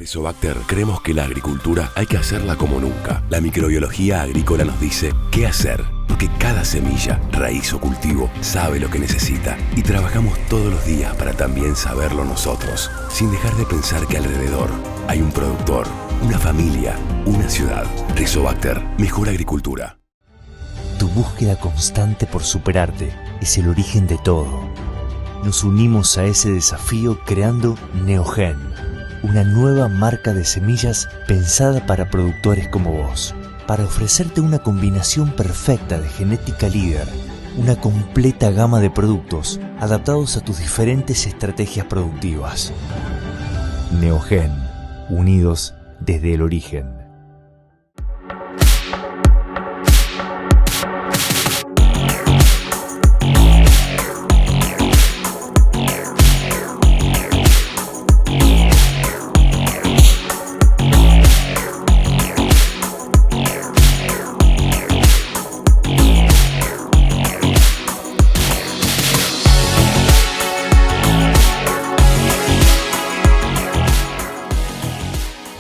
Rizobacter creemos que la agricultura hay que hacerla como nunca. La microbiología agrícola nos dice qué hacer, porque cada semilla, raíz o cultivo sabe lo que necesita y trabajamos todos los días para también saberlo nosotros, sin dejar de pensar que alrededor hay un productor, una familia, una ciudad. Rizobacter, mejor agricultura. Tu búsqueda constante por superarte es el origen de todo. Nos unimos a ese desafío creando Neogen, una nueva marca de semillas pensada para productores como vos, para ofrecerte una combinación perfecta de genética líder, una completa gama de productos adaptados a tus diferentes estrategias productivas. Neogen, unidos desde el origen.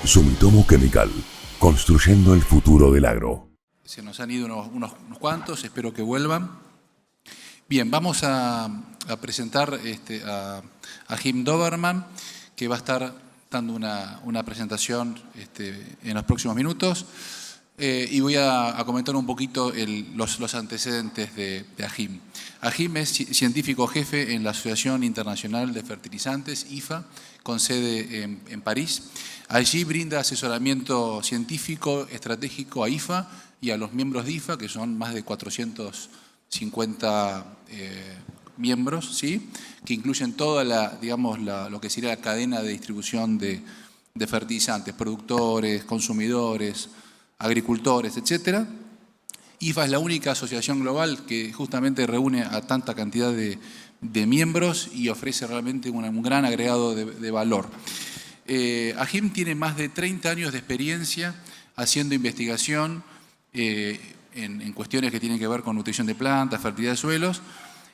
Sumitomo Chemical, construyendo el futuro del agro. Se nos han ido unos cuantos, espero que vuelvan. Bien, vamos a presentar a Jim Doberman, que va a estar dando una presentación en los próximos minutos. Y voy a comentar un poquito los antecedentes de Ajim. Ajim es científico jefe en la Asociación Internacional de Fertilizantes, IFA, con sede en París. Allí brinda asesoramiento científico estratégico a IFA y a los miembros de IFA, que son más de 450 miembros, ¿sí? Que incluyen toda lo que sería la cadena de distribución de fertilizantes, productores, consumidores, agricultores, etc. IFA es la única asociación global que justamente reúne a tanta cantidad de miembros y ofrece realmente un gran agregado de valor. Ajim tiene más de 30 años de experiencia haciendo investigación en cuestiones que tienen que ver con nutrición de plantas, fertilidad de suelos,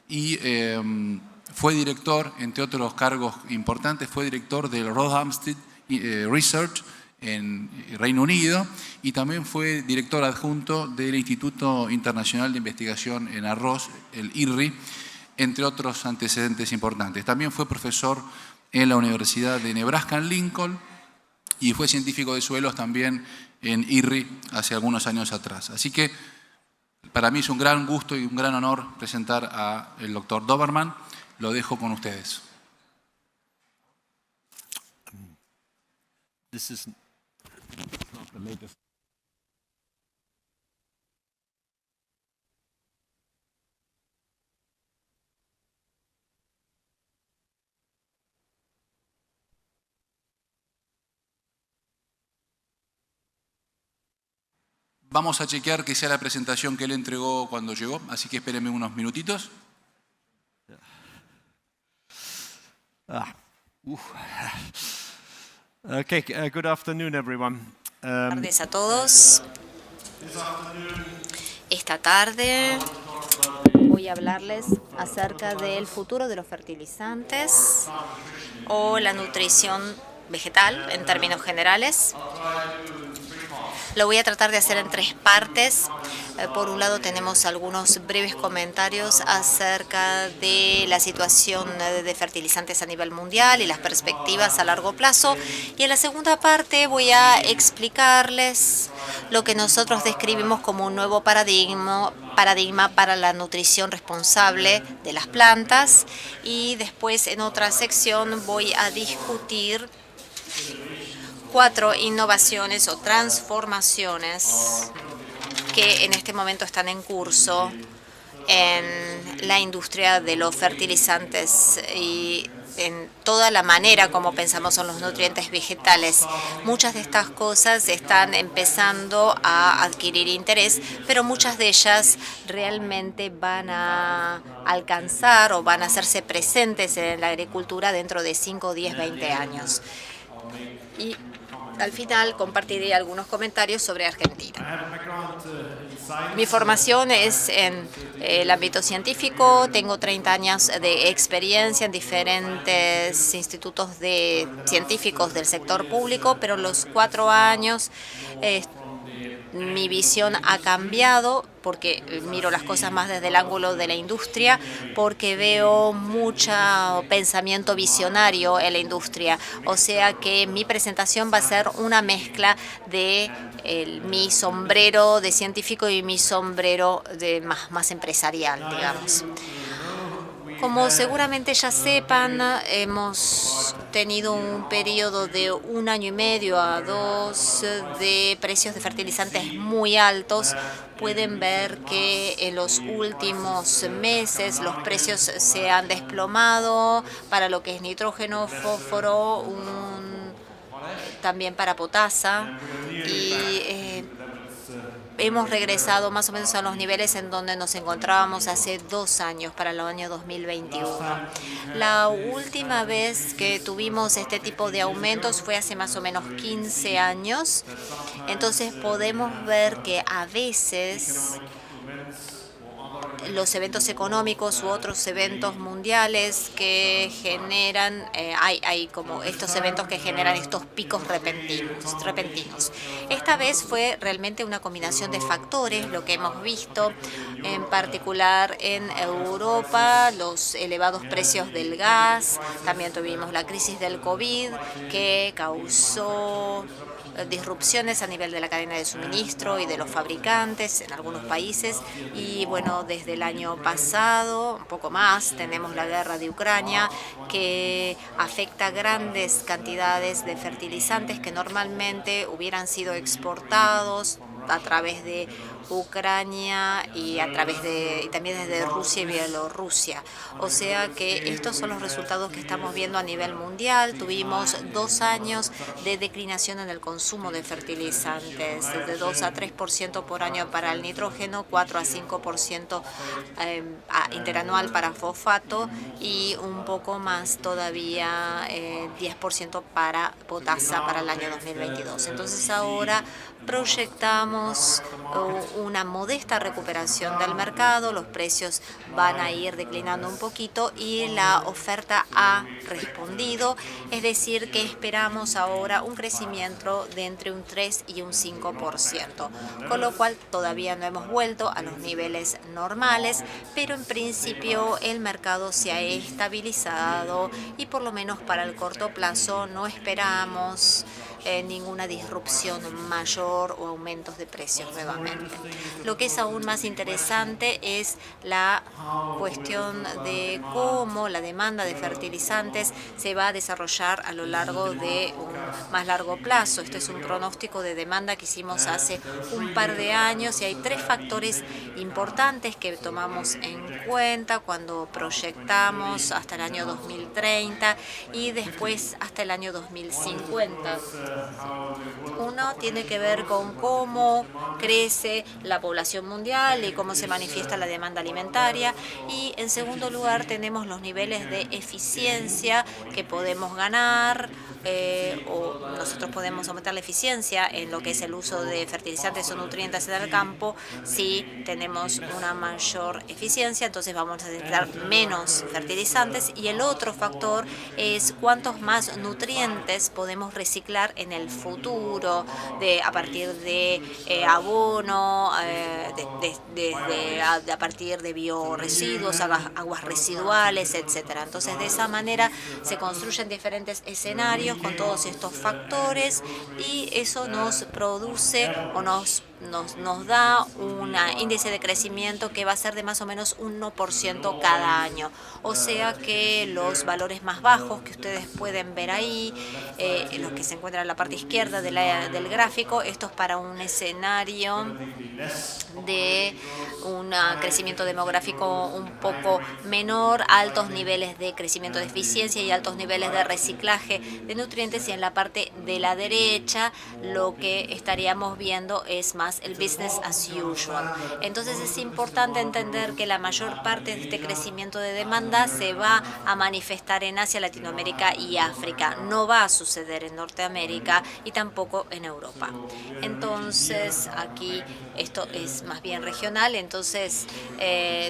y fue director, entre otros cargos importantes, fue director del Rothamsted Research en Reino Unido y también fue director adjunto del Instituto Internacional de Investigación en Arroz, el IRRI, entre otros antecedentes importantes. También fue profesor en la Universidad de Nebraska en Lincoln y fue científico de suelos también en IRRI hace algunos años atrás. Así que para mí es un gran gusto y un gran honor presentar al doctor Doberman. Lo dejo con ustedes. This is not the latest. Vamos a chequear que sea la presentación que él entregó cuando llegó, así que espérenme unos minutitos. Okay, good afternoon, everyone. Buenas tardes a todos. Esta tarde voy a hablarles acerca del futuro de los fertilizantes o la nutrición vegetal en términos generales. Lo voy a tratar de hacer en tres partes. Por un lado tenemos algunos breves comentarios acerca de la situación de fertilizantes a nivel mundial y las perspectivas a largo plazo. Y en la segunda parte voy a explicarles lo que nosotros describimos como un nuevo paradigma para la nutrición responsable de las plantas. Y después en otra sección voy a discutir 4 innovaciones o transformaciones que en este momento están en curso en la industria de los fertilizantes y en toda la manera como pensamos en los nutrientes vegetales. Muchas de estas cosas están empezando a adquirir interés, pero muchas de ellas realmente van a alcanzar o van a hacerse presentes en la agricultura dentro de 5, 10, 20 años. Y al final compartiré algunos comentarios sobre Argentina. Mi formación es en el ámbito científico, tengo 30 años de experiencia en diferentes institutos científicos del sector público, pero los 4 años mi visión ha cambiado porque miro las cosas más desde el ángulo de la industria, porque veo mucho pensamiento visionario en la industria. O sea que mi presentación va a ser una mezcla de mi sombrero de científico y mi sombrero de más empresarial, digamos. Como seguramente ya sepan, hemos tenido un periodo de 1 año y medio a 2 de precios de fertilizantes muy altos. Pueden ver que en los últimos meses los precios se han desplomado para lo que es nitrógeno, fósforo, también para potasa y hemos regresado más o menos a los niveles en donde nos encontrábamos hace 2 años, para el año 2021. La última vez que tuvimos este tipo de aumentos fue hace más o menos 15 años. Entonces podemos ver que a veces los eventos económicos u otros eventos mundiales que generan, hay como estos eventos que generan estos picos repentinos. Esta vez fue realmente una combinación de factores, lo que hemos visto, en particular en Europa, los elevados precios del gas, también tuvimos la crisis del COVID que causó disrupciones a nivel de la cadena de suministro y de los fabricantes en algunos países. Y bueno, desde el año pasado, un poco más, tenemos la guerra de Ucrania que afecta grandes cantidades de fertilizantes que normalmente hubieran sido exportados a través de Ucrania y también desde Rusia y Bielorrusia. O sea que estos son los resultados que estamos viendo a nivel mundial. Tuvimos 2 años de declinación en el consumo de fertilizantes, de 2 a 3% por año para el nitrógeno, 4 a 5% interanual para fosfato y un poco más todavía 10% para potasa para el año 2022. Entonces ahora proyectamos una modesta recuperación del mercado, los precios van a ir declinando un poquito y la oferta ha respondido, es decir que esperamos ahora un crecimiento de entre un 3 y un 5%, con lo cual todavía no hemos vuelto a los niveles normales, pero en principio el mercado se ha estabilizado y por lo menos para el corto plazo no esperamos ninguna disrupción mayor o aumentos de precios nuevamente. Lo que es aún más interesante es la cuestión de cómo la demanda de fertilizantes se va a desarrollar a lo largo de un más largo plazo. Este es un pronóstico de demanda que hicimos hace un par de años y hay 3 factores importantes que tomamos en cuenta cuando proyectamos hasta el año 2030 y después hasta el año 2050. Uno tiene que ver con cómo crece la población mundial y cómo se manifiesta la demanda alimentaria. Y en segundo lugar tenemos los niveles de eficiencia que podemos ganar o nosotros podemos aumentar la eficiencia en lo que es el uso de fertilizantes o nutrientes en el campo. Si tenemos una mayor eficiencia, entonces vamos a necesitar menos fertilizantes. Y el otro factor es cuántos más nutrientes podemos reciclar en el futuro a partir de abono, a partir de bioresiduos, aguas residuales, etcétera. Entonces de esa manera se construyen diferentes escenarios con todos estos factores y eso nos produce o nos da un índice de crecimiento que va a ser de más o menos 1% cada año. O sea que los valores más bajos que ustedes pueden ver ahí, los que se encuentran en la parte izquierda del gráfico, esto es para un escenario de un crecimiento demográfico un poco menor, altos niveles de crecimiento de eficiencia y altos niveles de reciclaje de nutrientes, y en la parte de la derecha lo que estaríamos viendo es más más el business as usual. Entonces es importante entender que la mayor parte de este crecimiento de demanda se va a manifestar en Asia, Latinoamérica y África. No va a suceder en Norteamérica y tampoco en Europa. Entonces aquí esto es más bien regional. Entonces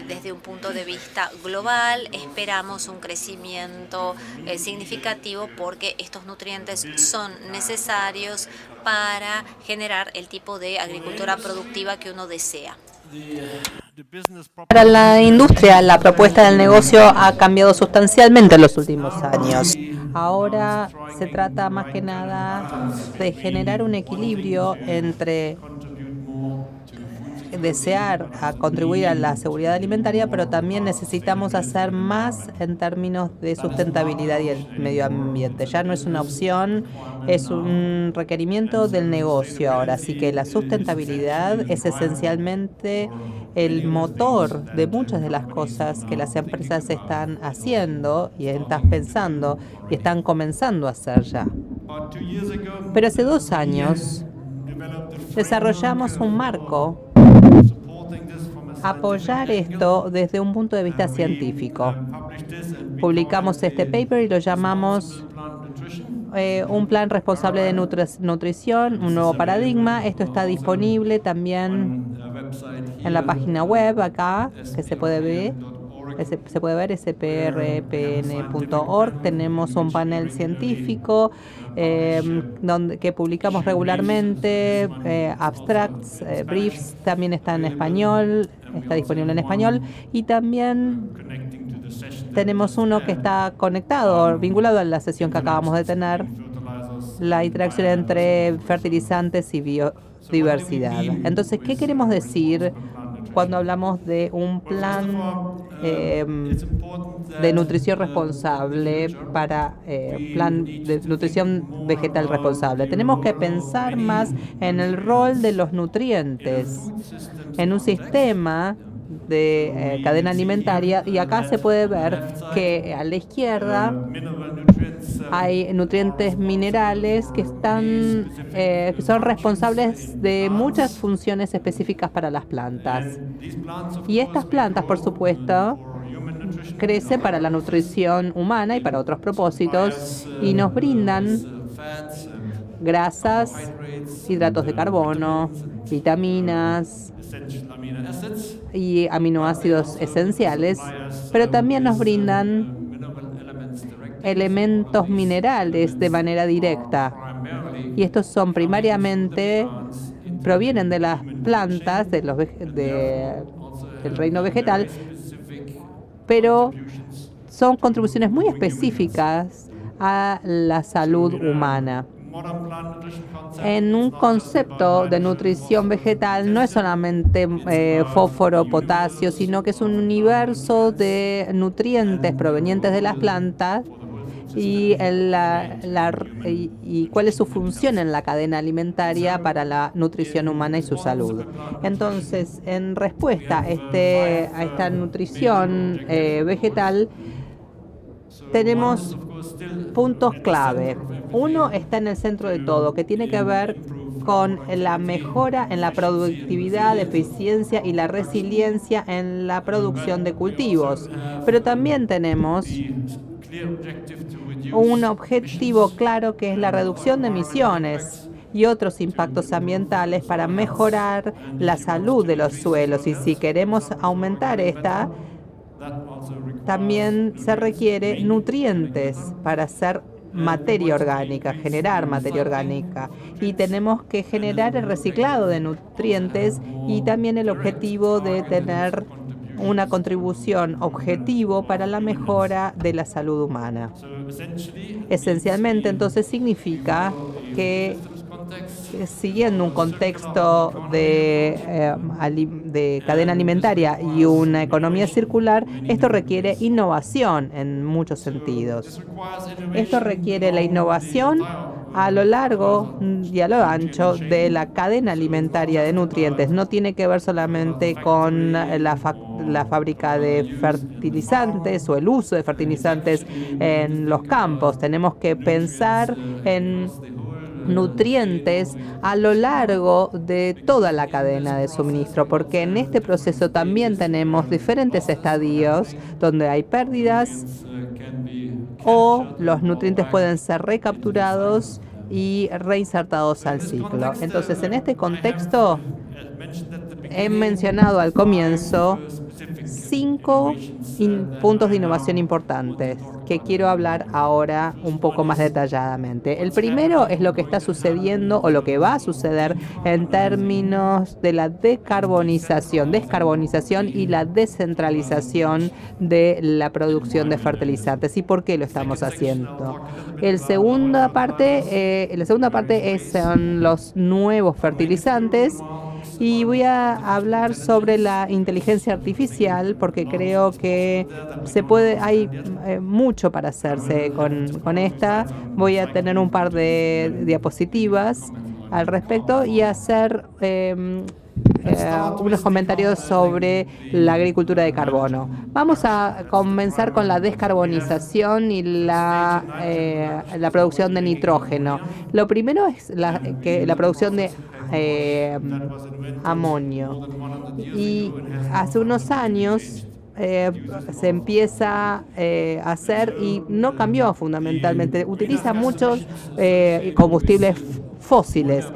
desde un punto de vista global esperamos un crecimiento significativo porque estos nutrientes son necesarios para generar el tipo de agricultura productiva que uno desea. Para la industria, la propuesta del negocio ha cambiado sustancialmente en los últimos años. Ahora se trata más que nada de generar un equilibrio entre desear a contribuir a la seguridad alimentaria, pero también necesitamos hacer más en términos de sustentabilidad y el medio ambiente. Ya no es una opción, es un requerimiento del negocio ahora. Así que la sustentabilidad es esencialmente el motor de muchas de las cosas que las empresas están haciendo y están pensando y están comenzando a hacer ya. Pero hace 2 años desarrollamos un marco apoyar esto desde un punto de vista científico. Publicamos este paper y lo llamamos un plan responsable de nutrición, un nuevo paradigma. Esto está disponible también en la página web acá, que se puede ver. sprpn.org. Tenemos un panel científico que publicamos regularmente, abstracts, briefs, también está en español, está disponible en español, y también tenemos uno que está conectado, vinculado a la sesión que acabamos de tener, la interacción entre fertilizantes y biodiversidad. Entonces, ¿qué queremos decir cuando hablamos de un plan de nutrición responsable plan de nutrición vegetal responsable? Tenemos que pensar más en el rol de los nutrientes en un sistema de cadena alimentaria, y acá se puede ver que a la izquierda hay nutrientes minerales que son responsables de muchas funciones específicas para las plantas. Y estas plantas, por supuesto, crecen para la nutrición humana y para otros propósitos y nos brindan grasas, hidratos de carbono, vitaminas y aminoácidos esenciales, pero también nos brindan elementos minerales de manera directa. Y estos son provienen de las plantas, del reino vegetal, pero son contribuciones muy específicas a la salud humana. En un concepto de nutrición vegetal no es solamente fósforo, potasio, sino que es un universo de nutrientes provenientes de las plantas y cuál es su función en la cadena alimentaria para la nutrición humana y su salud. Entonces, en respuesta a esta nutrición vegetal, tenemos puntos clave. Uno está en el centro de todo, que tiene que ver con la mejora en la productividad, eficiencia y la resiliencia en la producción de cultivos. Pero también tenemos un objetivo claro, que es la reducción de emisiones y otros impactos ambientales para mejorar la salud de los suelos. Y si queremos aumentar también se requiere nutrientes para hacer materia orgánica, generar materia orgánica. Y tenemos que generar el reciclado de nutrientes y también el objetivo de tener una contribución objetivo para la mejora de la salud humana. Esencialmente, entonces, significa que siguiendo un contexto de cadena alimentaria y una economía circular, esto requiere innovación en muchos sentidos. Esto requiere la innovación a lo largo y a lo ancho de la cadena alimentaria de nutrientes. No tiene que ver solamente con la fábrica de fertilizantes o el uso de fertilizantes en los campos. Tenemos que pensar en nutrientes a lo largo de toda la cadena de suministro, porque en este proceso también tenemos diferentes estadios donde hay pérdidas o los nutrientes pueden ser recapturados y reinsertados al ciclo. Entonces, en este contexto, he mencionado al comienzo 5 puntos de innovación importantes que quiero hablar ahora un poco más detalladamente. El primero es lo que está sucediendo o lo que va a suceder en términos de la descarbonización y la descentralización de la producción de fertilizantes. ¿Y por qué lo estamos haciendo? La segunda parte son los nuevos fertilizantes. Y voy a hablar sobre la inteligencia artificial porque creo que hay mucho para hacerse con esta. Voy a tener un par de diapositivas al respecto y hacer unos comentarios sobre la agricultura de carbono. Vamos a comenzar con la descarbonización y la producción de nitrógeno. Lo primero es la producción de amonio. Y hace unos años se empieza a hacer y no cambió fundamentalmente. Utiliza muchos combustibles fósiles.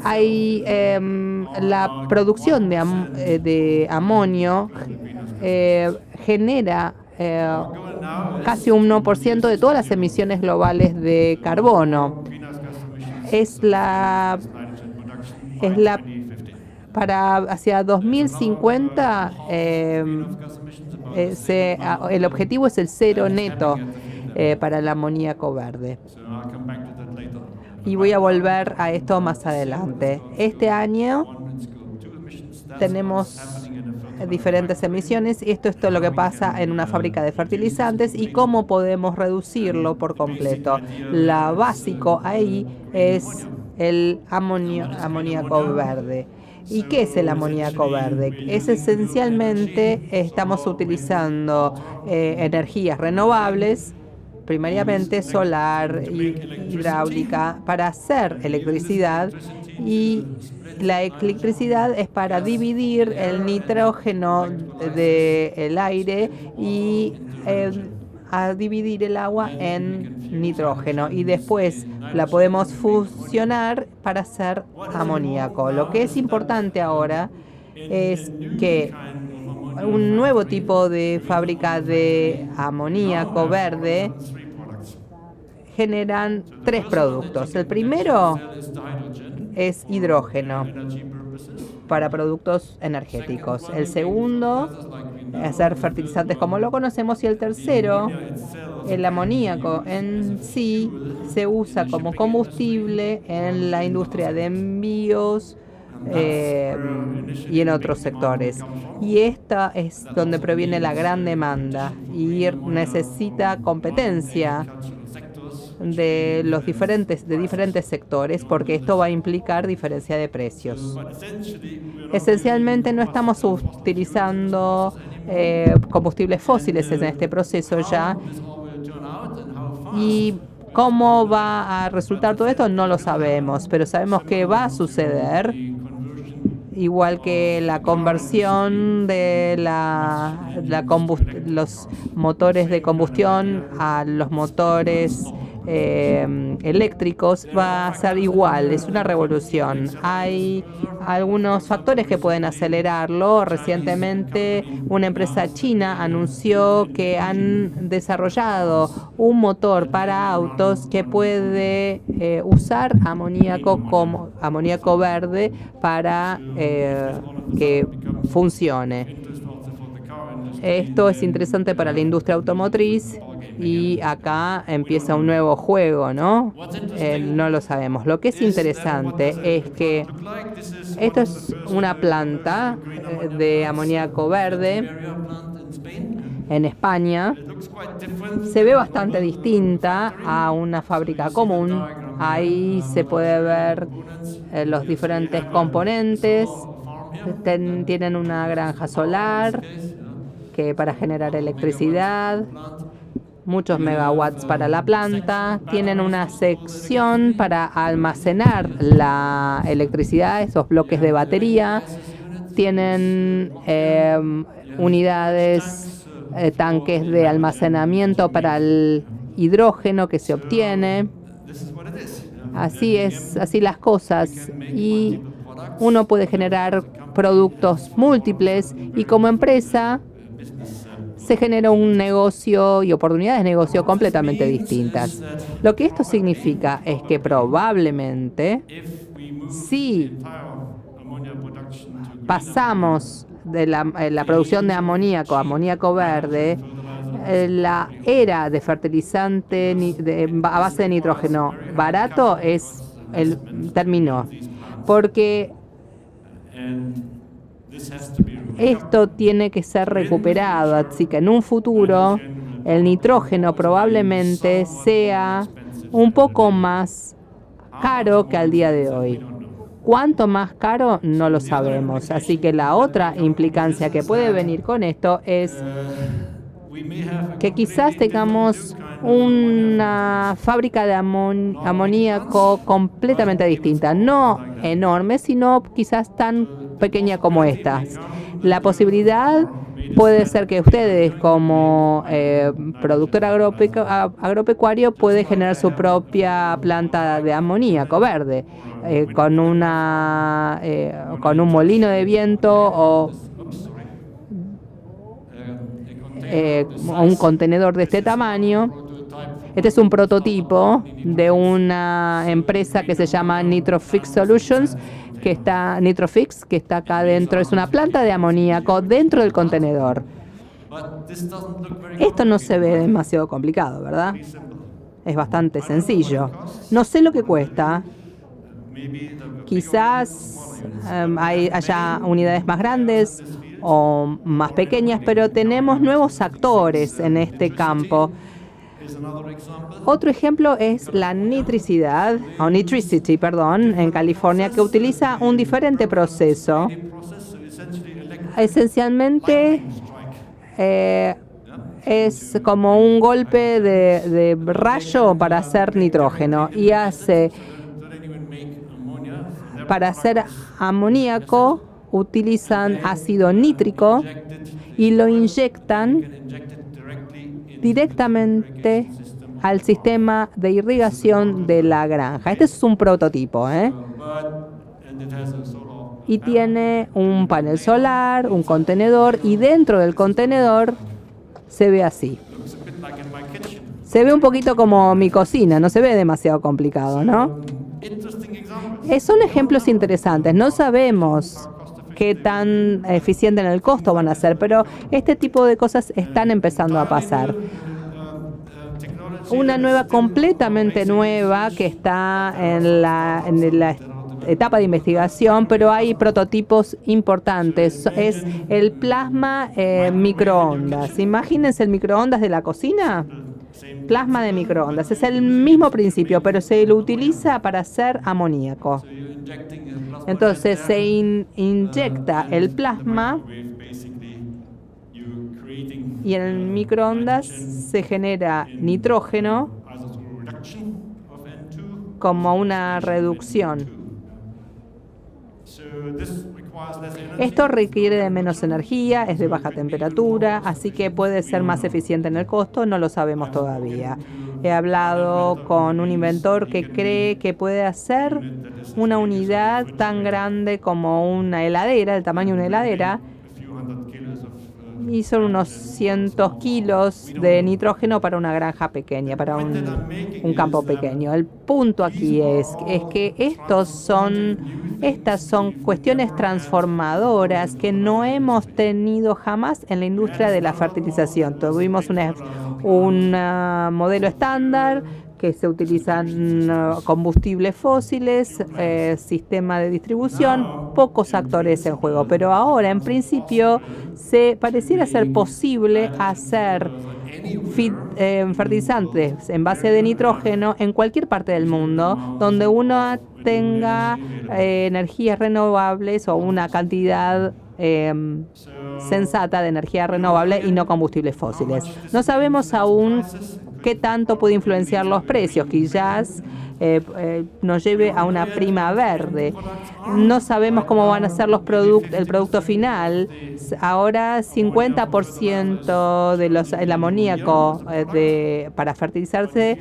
Hay la producción de amonio genera casi un 1% de todas las emisiones globales de carbono. Para hacia 2050 el objetivo es el cero neto para el amoníaco verde. Y voy a volver a esto más adelante. Este año tenemos diferentes emisiones y esto es todo lo que pasa en una fábrica de fertilizantes y cómo podemos reducirlo por completo. Lo básico ahí es el amoníaco verde. ¿Y qué es el amoníaco verde? Es esencialmente, estamos utilizando energías renovables, primariamente solar y hidráulica, para hacer electricidad, y la electricidad es para dividir el nitrógeno del aire y a dividir el agua en nitrógeno, y después la podemos fusionar para hacer amoníaco. Lo que es importante ahora es que un nuevo tipo de fábrica de amoníaco verde generan 3 productos. El primero es hidrógeno para productos energéticos. El segundo, hacer fertilizantes como lo conocemos. Y el tercero, el amoníaco en sí, se usa como combustible en la industria de envíos y en otros sectores. Y esta es donde proviene la gran demanda y necesita competencia de diferentes sectores, porque esto va a implicar diferencia de precios. Esencialmente no estamos utilizando combustibles fósiles en este proceso ya, y cómo va a resultar todo esto no lo sabemos, pero sabemos que va a suceder, igual que la conversión de los motores de combustión a los motores eléctricos. Va a ser igual, es una revolución. Hay algunos factores que pueden acelerarlo. Recientemente una empresa china anunció que han desarrollado un motor para autos que puede usar amoníaco verde para que funcione. Esto es interesante para la industria automotriz. Y acá empieza un nuevo juego, ¿no? No lo sabemos. Lo que es interesante es que esto es una planta de amoníaco verde en España. Se ve bastante distinta a una fábrica común. Ahí se puede ver los diferentes componentes. Tienen una granja solar para generar electricidad. muchos megawatts para la planta, tienen una sección para almacenar la electricidad, esos bloques de batería, tienen unidades, tanques de almacenamiento para el hidrógeno que se obtiene. Así es, así las cosas. Y uno puede generar productos múltiples y como empresa se genera un negocio y oportunidades de negocio completamente distintas. Lo que esto significa es que probablemente si pasamos de la producción de amoníaco verde, la era de fertilizante a base de nitrógeno barato terminó. Porque esto tiene que ser recuperado, así que en un futuro el nitrógeno probablemente sea un poco más caro que al día de hoy. ¿Cuánto más caro? No lo sabemos. Así que la otra implicancia que puede venir con esto es que quizás tengamos una fábrica de amoníaco completamente distinta, no enorme, sino quizás tan pequeña como esta. La posibilidad puede ser que ustedes como productor agropecuario puede generar su propia planta de amoníaco verde con un molino de viento o un contenedor de este tamaño. Este es un prototipo de una empresa que se llama Nitrofix Solutions, Nitrofix, que está acá dentro. Es una planta de amoníaco dentro del contenedor. Esto no se ve demasiado complicado, ¿verdad? Es bastante sencillo. No sé lo que cuesta. Quizás haya unidades más grandes o más pequeñas, pero tenemos nuevos actores en este campo. Otro ejemplo es la Nitricity, en California, que utiliza un diferente proceso. Esencialmente es como un golpe de rayo para hacer nitrógeno y para hacer amoníaco utilizan ácido nítrico y lo inyectan directamente al sistema de irrigación de la granja. Este es un prototipo, y tiene un panel solar, un contenedor, y dentro del contenedor se ve así. Se ve un poquito como mi cocina, no se ve demasiado complicado, ¿no? Son ejemplos interesantes. No sabemos qué tan eficiente en el costo van a ser, pero este tipo de cosas están empezando a pasar. Una completamente nueva que está en la etapa de investigación, pero hay prototipos importantes. Es el plasma microondas. Imagínense el microondas de la cocina. Plasma de microondas. Es el mismo principio, pero se lo utiliza para hacer amoníaco. Entonces se inyecta el plasma y en el microondas se genera nitrógeno como una reducción. Esto requiere de menos energía, es de baja temperatura, así que puede ser más eficiente en el costo, no lo sabemos todavía. He hablado con un inventor que cree que puede hacer una unidad tan grande como una heladera, el tamaño de una heladera, y son unos 100 kilos de nitrógeno para una granja pequeña, para un campo pequeño. El punto aquí es que estas son cuestiones transformadoras que no hemos tenido jamás en la industria de la fertilización. Tuvimos un modelo estándar que se utilizan combustibles fósiles, sistema de distribución, pocos actores en juego. Pero ahora, en principio, pareciera ser posible hacer fertilizantes en base de nitrógeno en cualquier parte del mundo donde uno tenga energías renovables o una cantidad sensata de energía renovable y no combustibles fósiles. No sabemos aún qué tanto puede influenciar los precios, quizás nos lleve a una prima verde. No sabemos cómo van a ser el producto final. Ahora 50% del amoníaco para fertilizante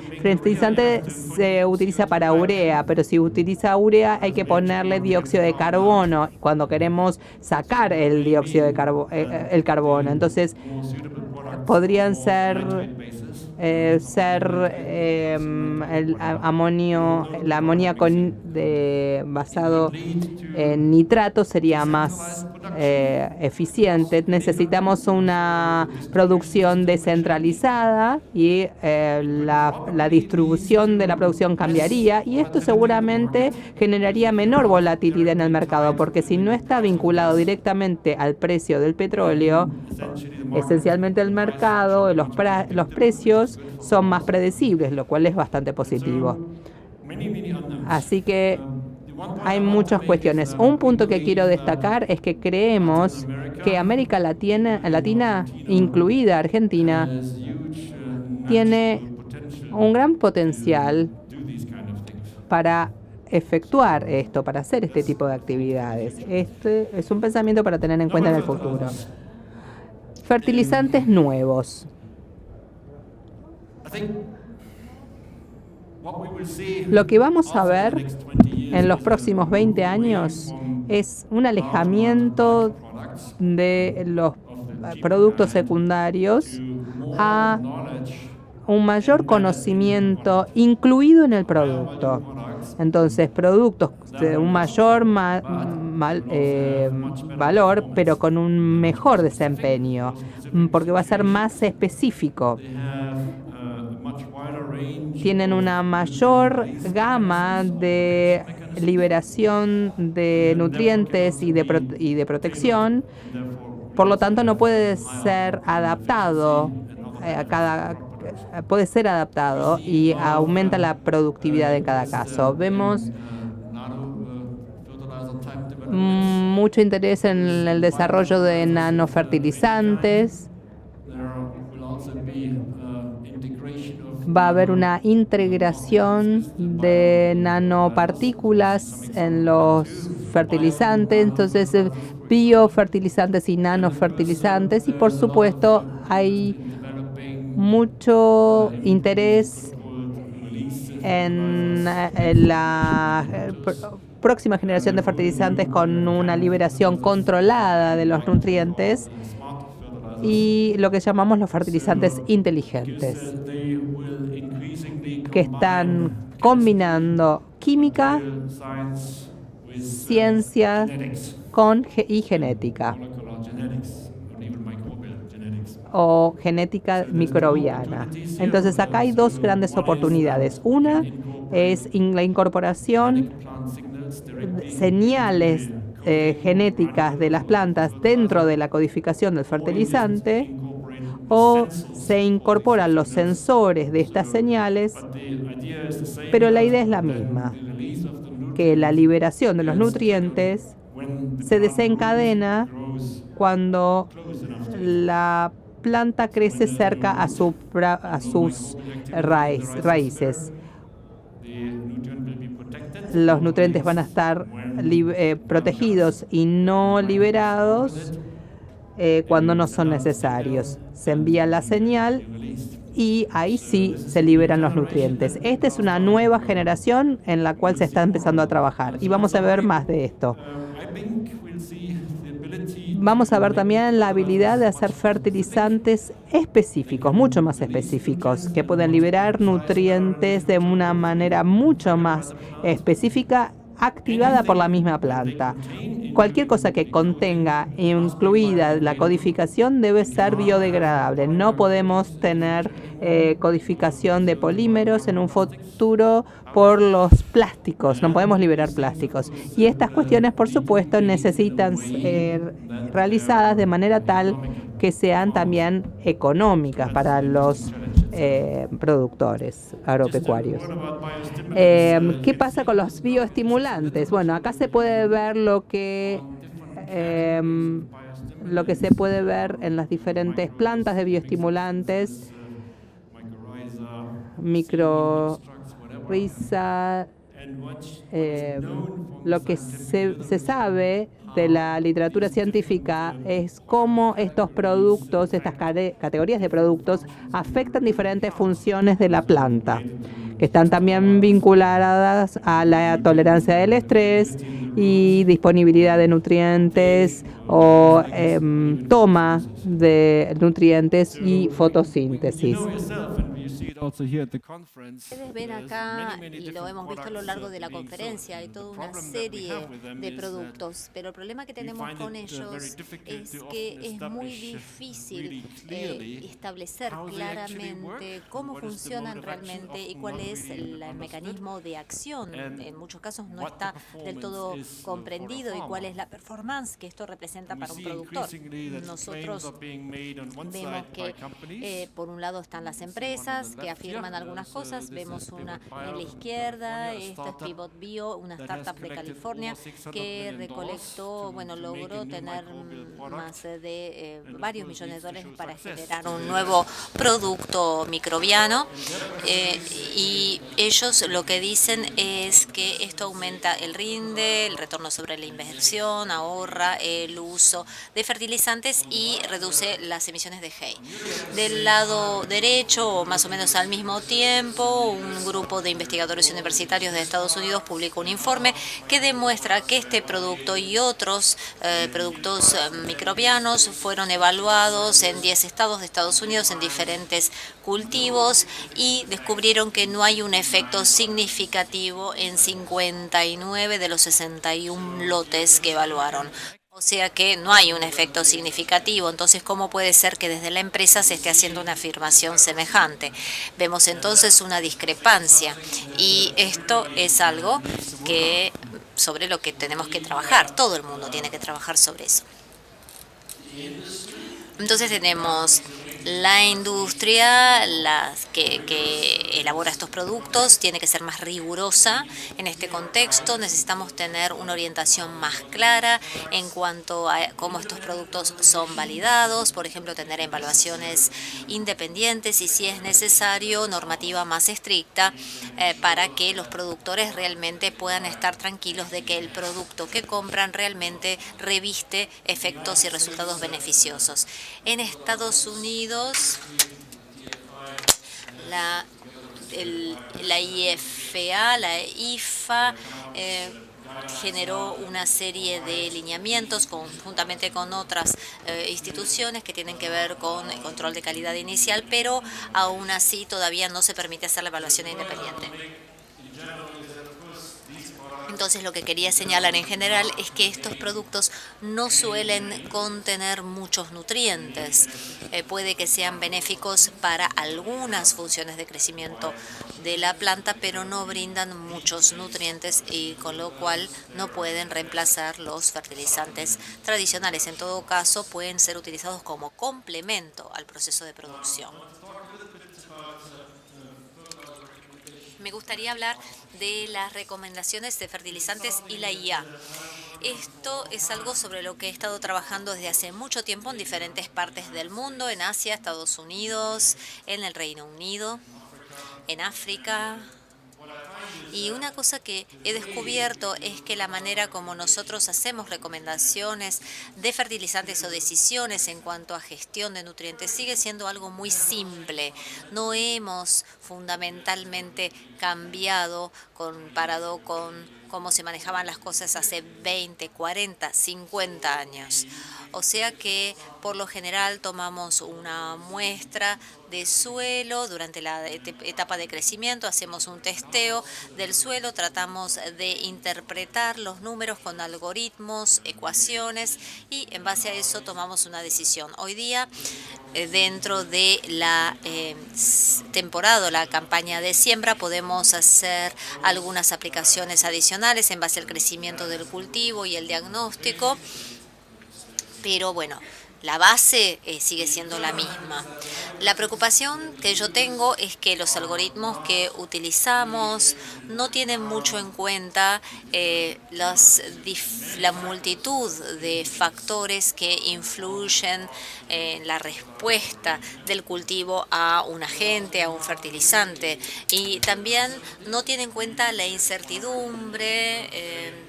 se utiliza para urea, pero si utiliza urea hay que ponerle dióxido de carbono cuando queremos sacar el dióxido de el carbono. Entonces podrían ser el amoníaco basado en nitrato sería más eficiente. Necesitamos una producción descentralizada y la distribución de la producción cambiaría, y esto seguramente generaría menor volatilidad en el mercado, porque si no está vinculado directamente al precio del petróleo, esencialmente el mercado, los precios son más predecibles, lo cual es bastante positivo. Así que hay muchas cuestiones. Un punto que quiero destacar es que creemos que América Latina, incluida Argentina, tiene un gran potencial para efectuar esto, para hacer este tipo de actividades. Este es un pensamiento para tener en cuenta en el futuro. Fertilizantes nuevos. Lo que vamos a ver en los próximos 20 años es un alejamiento de los productos secundarios a un mayor conocimiento incluido en el producto. Entonces, productos de un mayor valor, pero con un mejor desempeño, porque va a ser más específico. Tienen una mayor gama de liberación de nutrientes y de protección, por lo tanto no puede ser adaptado puede ser adaptado y aumenta la productividad en cada caso. Vemos mucho interés en el desarrollo de nanofertilizantes. Va a haber una integración de nanopartículas en los fertilizantes, entonces biofertilizantes y nanofertilizantes, y por supuesto hay mucho interés en la próxima generación de fertilizantes con una liberación controlada de los nutrientes y lo que llamamos los fertilizantes inteligentes, que están combinando química, ciencia y genética, o genética microbiana. Entonces acá hay dos grandes oportunidades. Una es la incorporación de señales genéticas de las plantas dentro de la codificación del fertilizante, o se incorporan los sensores de estas señales, pero la idea es la misma, que la liberación de los nutrientes se desencadena cuando la planta crece cerca a sus raíces. Los nutrientes van a estar protegidos y no liberados cuando no son necesarios. Se envía la señal y ahí sí se liberan los nutrientes. Esta es una nueva generación en la cual se está empezando a trabajar y vamos a ver más de esto. Vamos a ver también la habilidad de hacer fertilizantes específicos, mucho más específicos, que pueden liberar nutrientes de una manera mucho más específica, activada por la misma planta. Cualquier cosa que contenga incluida la codificación debe ser biodegradable. No podemos tener codificación de polímeros en un futuro por los plásticos. No podemos liberar plásticos. Y estas cuestiones, por supuesto, necesitan ser realizadas de manera tal que sean también económicas para los productores agropecuarios. ¿Qué pasa con los bioestimulantes? Bueno, acá se puede ver lo que lo que se puede ver en las diferentes plantas de bioestimulantes, microrriza, lo que se sabe de la literatura científica es cómo estos productos, estas categorías de productos, afectan diferentes funciones de la planta, que están también vinculadas a la tolerancia del estrés y disponibilidad de nutrientes o toma de nutrientes y fotosíntesis. Ustedes ven acá, y lo hemos visto a lo largo de la conferencia, hay toda una serie de productos, pero el problema que tenemos con ellos es que es muy difícil establecer claramente cómo funcionan realmente y cuál es el mecanismo de acción. En muchos casos no está del todo comprendido y cuál es la performance que esto representa para un productor. Nosotros vemos que por un lado están las empresas que afirman algunas cosas. Vemos una en la izquierda, esta es Pivot Bio, una startup de California que recolectó, logró tener más de varios millones de dólares para generar un nuevo producto microbiano. Y ellos lo que dicen es que esto aumenta el rinde, el retorno sobre la inversión, ahorra el uso de fertilizantes y reduce las emisiones de GEI. Del lado derecho, o más o menos al mismo tiempo, un grupo de investigadores universitarios de Estados Unidos publicó un informe que demuestra que este producto y otros productos microbianos fueron evaluados en 10 estados de Estados Unidos en diferentes cultivos y descubrieron que no hay un efecto significativo en 59 de los 61 lotes que evaluaron. O sea que no hay un efecto significativo. Entonces, ¿cómo puede ser que desde la empresa se esté haciendo una afirmación semejante? Vemos entonces una discrepancia y esto es algo sobre lo que tenemos que trabajar. Todo el mundo tiene que trabajar sobre eso. Entonces tenemos la industria que elabora estos productos, tiene que ser más rigurosa en este contexto. Necesitamos tener una orientación más clara en cuanto a cómo estos productos son validados, por ejemplo, tener evaluaciones independientes y, si es necesario, normativa más estricta para que los productores realmente puedan estar tranquilos de que el producto que compran realmente reviste efectos y resultados beneficiosos. En Estados Unidos, la IFA, la IFA, generó una serie de lineamientos conjuntamente con otras instituciones que tienen que ver con el control de calidad inicial, pero aún así todavía no se permite hacer la evaluación independiente. Entonces, lo que quería señalar en general es que estos productos no suelen contener muchos nutrientes. Puede que sean benéficos para algunas funciones de crecimiento de la planta, pero no brindan muchos nutrientes y con lo cual no pueden reemplazar los fertilizantes tradicionales. En todo caso, pueden ser utilizados como complemento al proceso de producción. Me gustaría hablar de las recomendaciones de fertilizantes y la IA. Esto es algo sobre lo que he estado trabajando desde hace mucho tiempo en diferentes partes del mundo, en Asia, Estados Unidos, en el Reino Unido, en África. Y una cosa que he descubierto es que la manera como nosotros hacemos recomendaciones de fertilizantes o decisiones en cuanto a gestión de nutrientes sigue siendo algo muy simple. No hemos fundamentalmente cambiado comparado con cómo se manejaban las cosas hace 20, 40, 50 años. O sea que por lo general tomamos una muestra de suelo durante la etapa de crecimiento, hacemos un testeo del suelo, tratamos de interpretar los números con algoritmos, ecuaciones y en base a eso tomamos una decisión. Hoy día, dentro de la temporada, la campaña de siembra, podemos hacer algunas aplicaciones adicionales en base al crecimiento del cultivo y el diagnóstico. Pero bueno, la base sigue siendo la misma. La preocupación que yo tengo es que los algoritmos que utilizamos no tienen mucho en cuenta la multitud de factores que influyen en la respuesta del cultivo a un agente, a un fertilizante. Y también no tienen en cuenta la incertidumbre.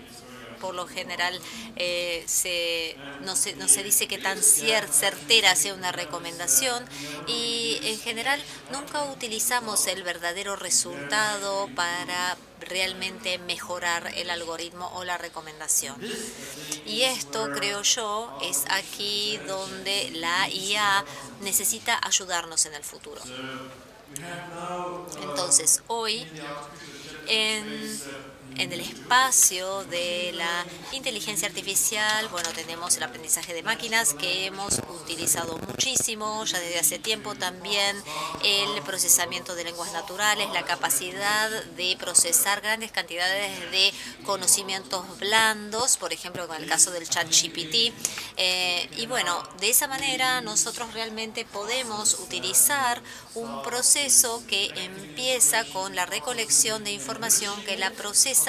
Por lo general no se dice que tan certera sea una recomendación y en general nunca utilizamos el verdadero resultado para realmente mejorar el algoritmo o la recomendación. Y esto, creo yo, es aquí donde la IA necesita ayudarnos en el futuro. Entonces, hoy, en el espacio de la inteligencia artificial, bueno, tenemos el aprendizaje de máquinas que hemos utilizado muchísimo ya desde hace tiempo, también el procesamiento de lenguas naturales, la capacidad de procesar grandes cantidades de conocimientos blandos, por ejemplo, en el caso del ChatGPT. Y bueno, de esa manera nosotros realmente podemos utilizar un proceso que empieza con la recolección de información, que la procesa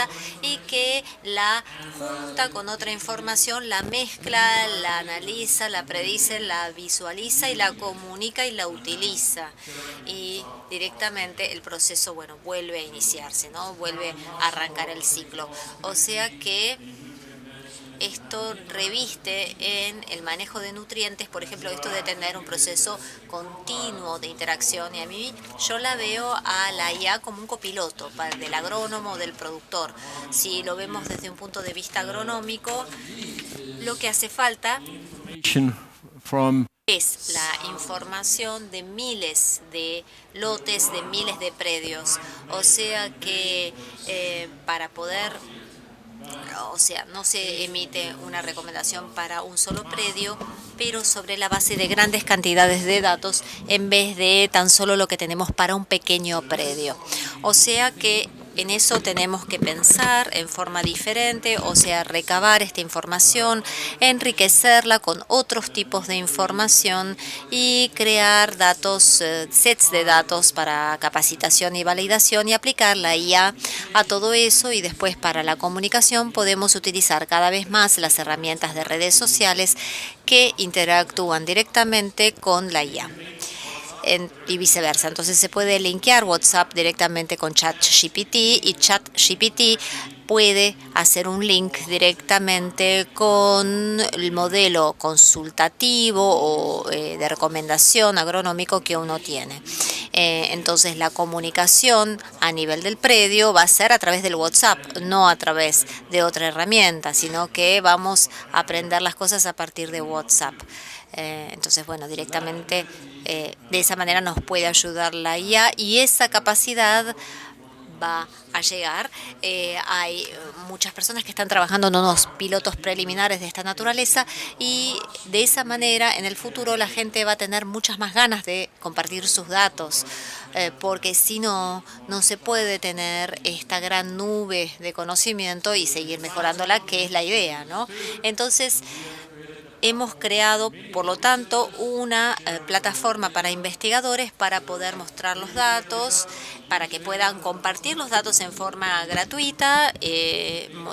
y que la junta con otra información, la mezcla, la analiza, la predice, la visualiza y la comunica y la utiliza. Y directamente el proceso, bueno, vuelve a iniciarse, ¿no? Vuelve a arrancar el ciclo. O sea que esto reviste en el manejo de nutrientes, por ejemplo, esto de tener un proceso continuo de interacción. Y a mí, yo la veo a la IA como un copiloto del agrónomo, del productor. Si lo vemos desde un punto de vista agronómico, lo que hace falta es la información de miles de lotes, de miles de predios. O sea que para poder... O sea, no se emite una recomendación para un solo predio, pero sobre la base de grandes cantidades de datos en vez de tan solo lo que tenemos para un pequeño predio. O sea que en eso tenemos que pensar en forma diferente, o sea, recabar esta información, enriquecerla con otros tipos de información y crear datos, sets de datos para capacitación y validación y aplicar la IA a todo eso. Y después para la comunicación podemos utilizar cada vez más las herramientas de redes sociales que interactúan directamente con la IA. Y viceversa. Entonces se puede linkear WhatsApp directamente con ChatGPT y ChatGPT puede hacer un link directamente con el modelo consultativo o de recomendación agronómico que uno tiene. Entonces la comunicación a nivel del predio va a ser a través del WhatsApp, no a través de otra herramienta, sino que vamos a aprender las cosas a partir de WhatsApp. Entonces, bueno, directamente de esa manera nos puede ayudar la IA y esa capacidad va a llegar. Hay muchas personas que están trabajando en unos pilotos preliminares de esta naturaleza y de esa manera en el futuro la gente va a tener muchas más ganas de compartir sus datos, porque si no, no se puede tener esta gran nube de conocimiento y seguir mejorándola, que es la idea, ¿no? Entonces, hemos creado, por lo tanto, una plataforma para investigadores para poder mostrar los datos, para que puedan compartir los datos en forma gratuita.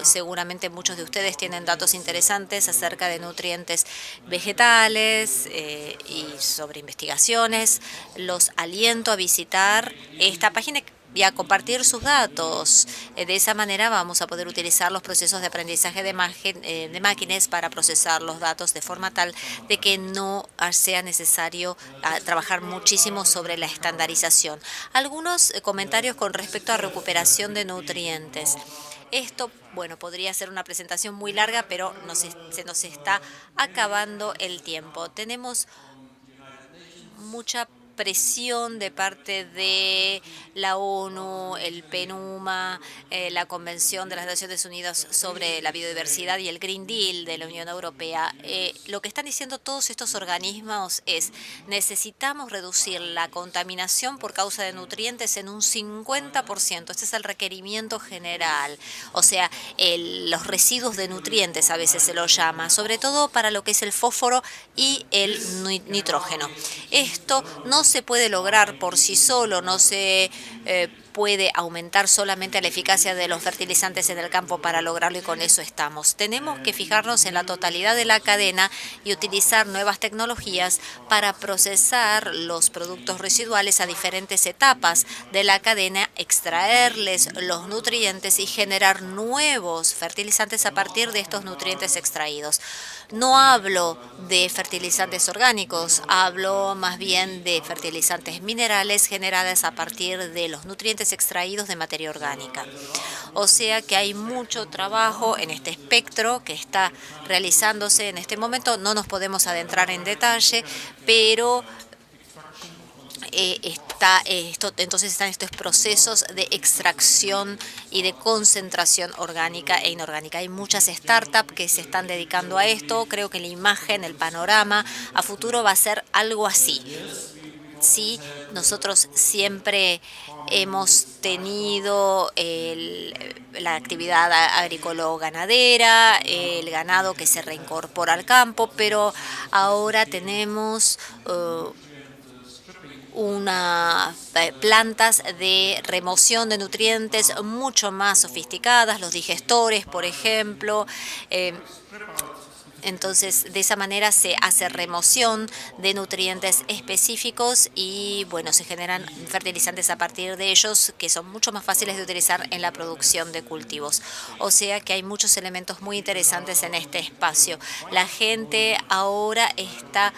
Seguramente muchos de ustedes tienen datos interesantes acerca de nutrientes vegetales y sobre investigaciones. Los aliento a visitar esta página y a compartir sus datos. De esa manera vamos a poder utilizar los procesos de aprendizaje de máquinas para procesar los datos de forma tal de que no sea necesario trabajar muchísimo sobre la estandarización. Algunos comentarios con respecto a recuperación de nutrientes. Esto, bueno, podría ser una presentación muy larga, pero se nos está acabando el tiempo. Tenemos mucha presión de parte de la ONU, el PNUMA, la Convención de las Naciones Unidas sobre la Biodiversidad y el Green Deal de la Unión Europea. Lo que están diciendo todos estos organismos es: necesitamos reducir la contaminación por causa de nutrientes en un 50%. Este es el requerimiento general. O sea, los residuos de nutrientes a veces se lo llama, sobre todo para lo que es el fósforo y el nitrógeno. Esto no se puede lograr por sí solo, no se puede aumentar solamente la eficacia de los fertilizantes en el campo para lograrlo, y con eso estamos. Tenemos que fijarnos en la totalidad de la cadena y utilizar nuevas tecnologías para procesar los productos residuales a diferentes etapas de la cadena, extraerles los nutrientes y generar nuevos fertilizantes a partir de estos nutrientes extraídos. No hablo de fertilizantes orgánicos, hablo más bien de fertilizantes minerales generados a partir de los nutrientes extraídos de materia orgánica. O sea que hay mucho trabajo en este espectro que está realizándose en este momento. No nos podemos adentrar en detalle, pero entonces están estos procesos de extracción y de concentración orgánica e inorgánica. Hay muchas startups que se están dedicando a esto. Creo que la imagen, el panorama a futuro va a ser algo así. Sí, nosotros siempre hemos tenido la actividad agrícola-ganadera, el ganado que se reincorpora al campo, pero ahora tenemos plantas de remoción de nutrientes mucho más sofisticadas, los digestores, por ejemplo. Entonces, de esa manera se hace remoción de nutrientes específicos y, bueno, se generan fertilizantes a partir de ellos que son mucho más fáciles de utilizar en la producción de cultivos. O sea que hay muchos elementos muy interesantes en este espacio. La gente ahora está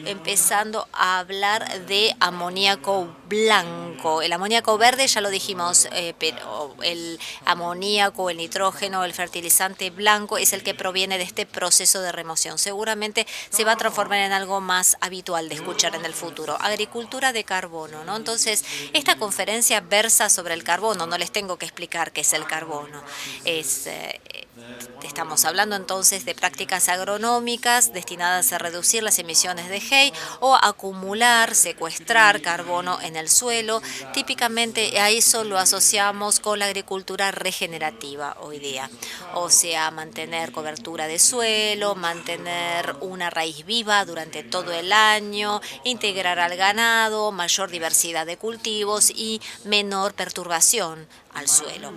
empezando a hablar de amoníaco blanco. El amoníaco verde ya lo dijimos, pero el amoníaco, el nitrógeno, el fertilizante blanco es el que proviene de este proceso de remoción. Seguramente se va a transformar en algo más habitual de escuchar en el futuro. Agricultura de carbono, ¿no? Entonces, esta conferencia versa sobre el carbono. No les tengo que explicar qué es el carbono. Estamos hablando entonces de prácticas agronómicas destinadas a reducir las emisiones de GEI o acumular, secuestrar carbono en el suelo. Típicamente a eso lo asociamos con la agricultura regenerativa hoy día. O sea, mantener cobertura de suelo, mantener una raíz viva durante todo el año, integrar al ganado, mayor diversidad de cultivos y menor perturbación al suelo.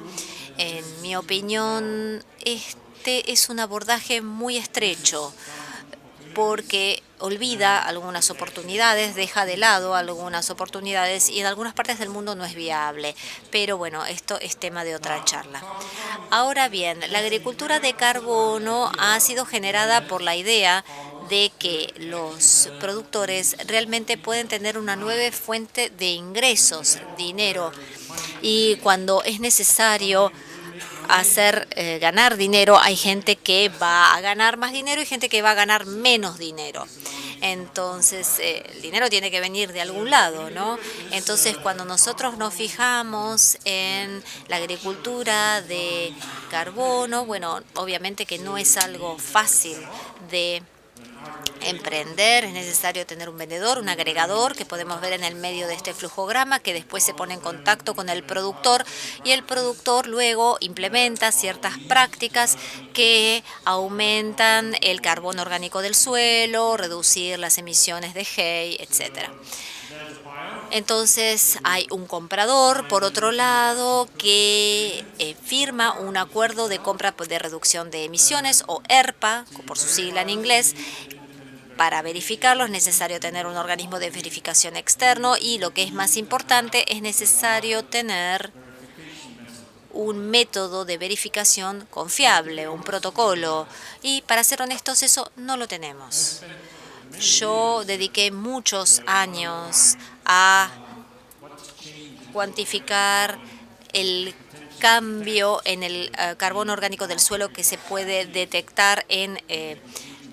En mi opinión, este es un abordaje muy estrecho porque olvida algunas oportunidades, deja de lado algunas oportunidades y en algunas partes del mundo no es viable. Pero bueno, esto es tema de otra charla. Ahora bien, la agricultura de carbono ha sido generada por la idea de que los productores realmente pueden tener una nueva fuente de ingresos, dinero, y cuando es necesario ganar dinero, hay gente que va a ganar más dinero y gente que va a ganar menos dinero. Entonces, el dinero tiene que venir de algún lado, ¿no? Entonces, cuando nosotros nos fijamos en la agricultura de carbono, bueno, obviamente que no es algo fácil de emprender. Es necesario tener un vendedor, un agregador, que podemos ver en el medio de este flujograma, que después se pone en contacto con el productor y el productor luego implementa ciertas prácticas que aumentan el carbono orgánico del suelo, reducir las emisiones de GEI, etcétera. Entonces hay un comprador, por otro lado, que firma un acuerdo de compra de reducción de emisiones, o ERPA, por su sigla en inglés. Para verificarlo es necesario tener un organismo de verificación externo y, lo que es más importante, es necesario tener un método de verificación confiable, un protocolo. Y, para ser honestos, eso no lo tenemos. Yo dediqué muchos años a cuantificar el cambio en el carbono orgánico del suelo que se puede detectar en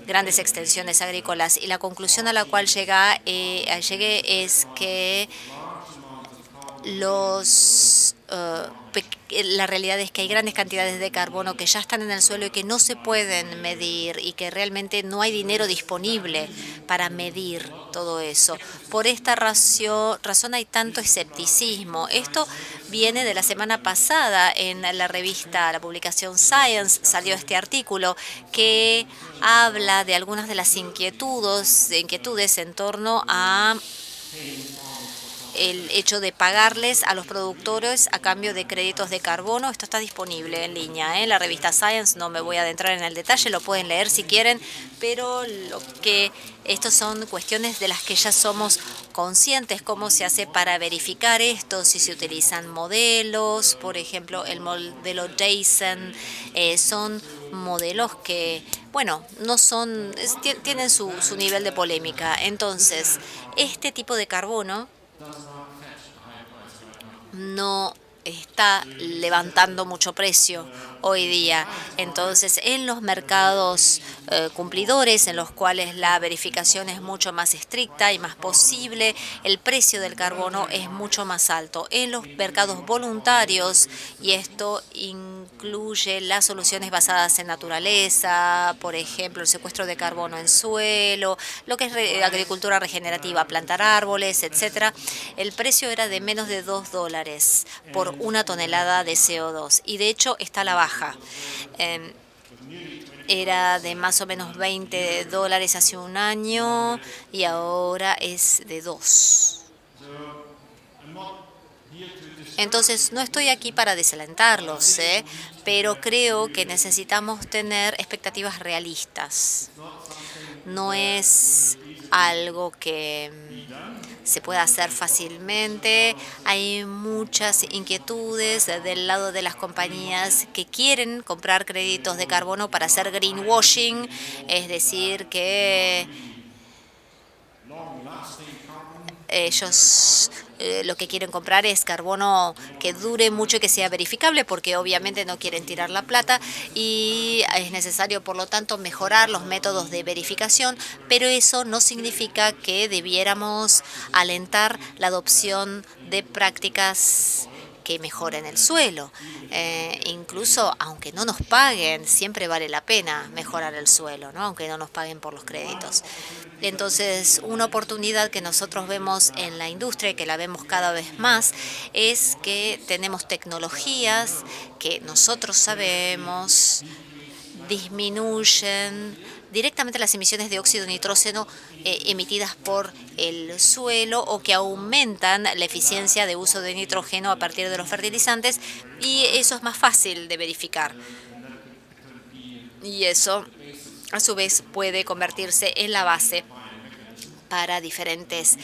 grandes extensiones agrícolas. Y la conclusión a la cual llegué es que la realidad es que hay grandes cantidades de carbono que ya están en el suelo y que no se pueden medir y que realmente no hay dinero disponible para medir todo eso. Por esta razón hay tanto escepticismo. Esto viene de la semana pasada en la revista, la publicación Science, salió este artículo que habla de algunas de las inquietudes en torno a el hecho de pagarles a los productores a cambio de créditos de carbono. Esto está disponible en línea, en la revista Science. No me voy a adentrar en el detalle, lo pueden leer si quieren, pero estos son cuestiones de las que ya somos conscientes. ¿Cómo se hace para verificar esto? Si se utilizan modelos, por ejemplo, el modelo Jason, son modelos que, bueno, no son, tienen su nivel de polémica. Entonces, este tipo de carbono no está levantando mucho precio hoy día. Entonces, en los mercados cumplidores, en los cuales la verificación es mucho más estricta y más posible, el precio del carbono es mucho más alto. En los mercados voluntarios, y esto incluye las soluciones basadas en naturaleza, por ejemplo, el secuestro de carbono en suelo, lo que es agricultura regenerativa, plantar árboles, etcétera, el precio era de menos de $2 por una tonelada de CO2, y de hecho está a la baja. Era de más o menos $20 hace un año y ahora es de 2. Entonces, no estoy aquí para desalentarlos, pero creo que necesitamos tener expectativas realistas. No es algo que se puede hacer fácilmente. Hay muchas inquietudes del lado de las compañías que quieren comprar créditos de carbono para hacer greenwashing, es decir, que ellos lo que quieren comprar es carbono que dure mucho y que sea verificable, porque obviamente no quieren tirar la plata y es necesario, por lo tanto, mejorar los métodos de verificación, pero eso no significa que debiéramos alentar la adopción de prácticas que mejoren el suelo. Incluso aunque no nos paguen, siempre vale la pena mejorar el suelo, ¿no? Aunque no nos paguen por los créditos. Entonces, una oportunidad que nosotros vemos en la industria y que la vemos cada vez más es que tenemos tecnologías que nosotros sabemos disminuyen directamente las emisiones de óxido de nitrógeno emitidas por el suelo, o que aumentan la eficiencia de uso de nitrógeno a partir de los fertilizantes, y eso es más fácil de verificar. Y eso, a su vez, puede convertirse en la base para diferentes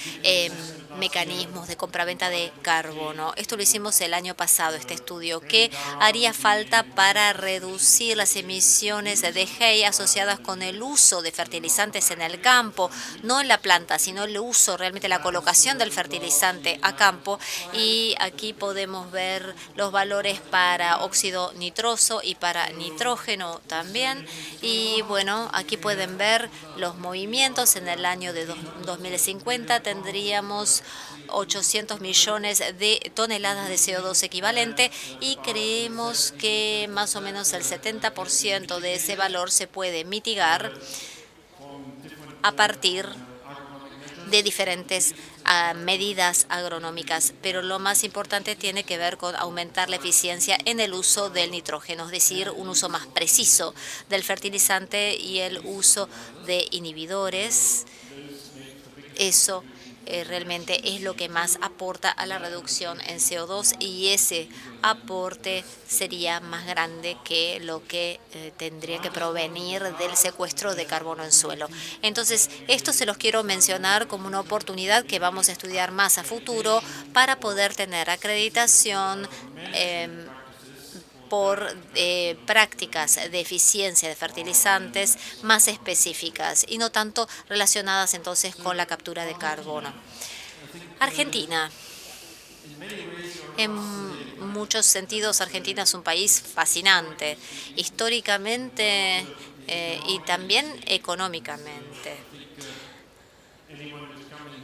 mecanismos de compraventa de carbono. Esto lo hicimos el año pasado, este estudio. ¿Qué haría falta para reducir las emisiones de GEI asociadas con el uso de fertilizantes en el campo? No en la planta, sino el uso, realmente la colocación del fertilizante a campo. Y aquí podemos ver los valores para óxido nitroso y para nitrógeno también. Y bueno, aquí pueden ver los movimientos. En el año de 2050 tendríamos 800 millones de toneladas de CO2 equivalente, y creemos que más o menos el 70% de ese valor se puede mitigar a partir de diferentes medidas agronómicas, pero lo más importante tiene que ver con aumentar la eficiencia en el uso del nitrógeno, es decir, un uso más preciso del fertilizante y el uso de inhibidores. Eso realmente es lo que más aporta a la reducción en CO2, y ese aporte sería más grande que lo que tendría que provenir del secuestro de carbono en suelo. Entonces, esto se los quiero mencionar como una oportunidad que vamos a estudiar más a futuro para poder tener acreditación por prácticas de eficiencia de fertilizantes más específicas y no tanto relacionadas entonces con la captura de carbono. Argentina, en muchos sentidos Argentina es un país fascinante, históricamente y también económicamente.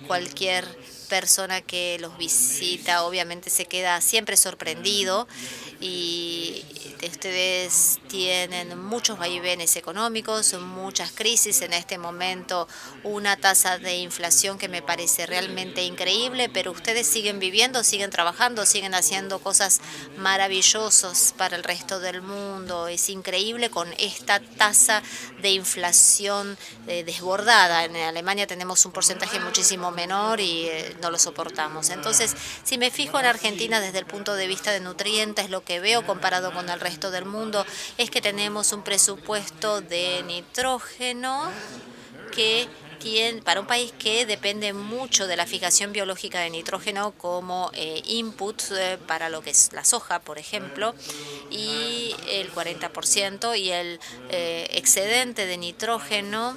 Cualquier persona que los visita obviamente se queda siempre sorprendido y ustedes tienen muchos vaivenes económicos, muchas crisis en este momento, una tasa de inflación que me parece realmente increíble, pero ustedes siguen viviendo, siguen trabajando, siguen haciendo cosas maravillosas para el resto del mundo. Es increíble con esta tasa de inflación desbordada. En Alemania tenemos un porcentaje muchísimo menor y no lo soportamos. Entonces, si me fijo en Argentina desde el punto de vista de nutrientes, lo que veo comparado con el resto del mundo es que tenemos un presupuesto de nitrógeno que tiene, para un país que depende mucho de la fijación biológica de nitrógeno como input para lo que es la soja, por ejemplo, y el 40%, y el excedente de nitrógeno